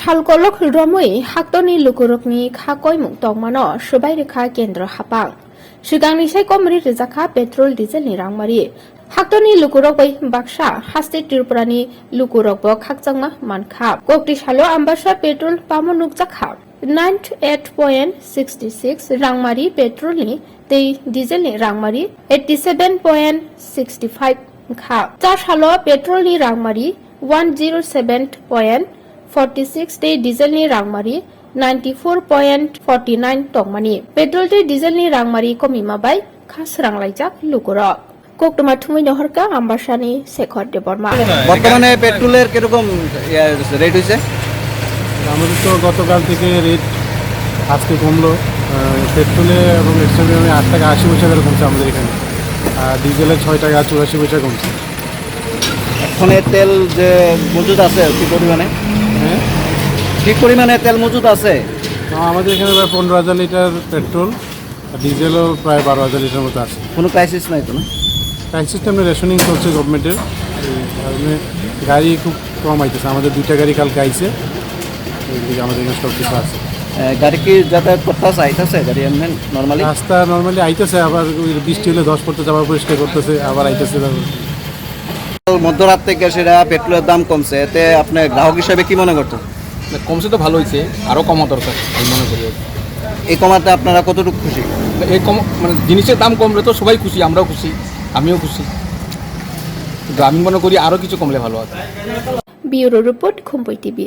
halkolok romui haktoni lukurokni khakoimung tongmano subai rekha Kendra hapang sigangni sai komri rejakha petrol diesel ni rangmari haktoni lukurok bai baksa haste tripurani lukurok bo khakjangma mankha kokti salo ambasa petrol pamo nukjakha 98.66 rangmari petrol ni tei diesel ni rangmari 87.65 kha cha salo petrol ni rangmari 107.46 tei diesel ni rangmari 94.49 tongmani petrol tei diesel ni rangmari komima bai khasranglajak lukurok কোকটমা থুমি নহরকা আমবাসানি Shekhar Debbarma বর্তমানে পেট্রোলের কিরকম rate হয়েছে? আমাদের তো গতকাল থেকে rate আজকে কমলো। পেট্রোলে এবং এক্সট্রা 8 টাকা 80 পয়সা করে কমছে আমাদের এখানে, আর ডিজেলে 6 টাকা 84 পয়সা কমছে। এখন তেল যে মজুদ আছে কি পরিমাণে? হ্যাঁ, ঠিক পরিমাণে তেল মজুদ আছে আমাদের এখানে প্রায় 15,000 লিটার পেট্রোল, আর ডিজেলও প্রায় 12,000 লিটার মতো আছে। কোনো ক্রাইসিস নাই তো না? প্রাইস সিস্টেমে রেশনিং চলছে গভর্নমেন্টের, এই কারণে গাড়ি খুব কম আইতেছে। আমাদের 2টা গাড়ি কালকে আইছে, ওইদিকে আমাদের এখানে সব কিছু আছে। গাড়ি কি যাতায়াত করতেছে আইতেছে গাড়ি এমনি নর্মালি? রাস্তা নর্মালি আইতেছে, আবার বৃষ্টি হলে 10 পড়তেছে, আবার পরিষ্কার করতেছে, আবার আইতেছে। মধ্যরাত থেকে সেটা পেট্রোলের দাম কমছে, এতে আপনি গ্রাহক হিসাবে কি মনে করছেন? কমছে তো ভালো হয়েছে, আরও কমা দরকার আমি মনে করি। এই কমাতে আপনারা কতটুকু খুশি? এই কম মানে জিনিসের দাম কমলে তো সবাই খুশি, আমরাও খুশি, আমিও খুশি, কিন্তু আমি মনে করি আরও কিছু কমলে ভালো হবে। Bureau report Khumpui TV.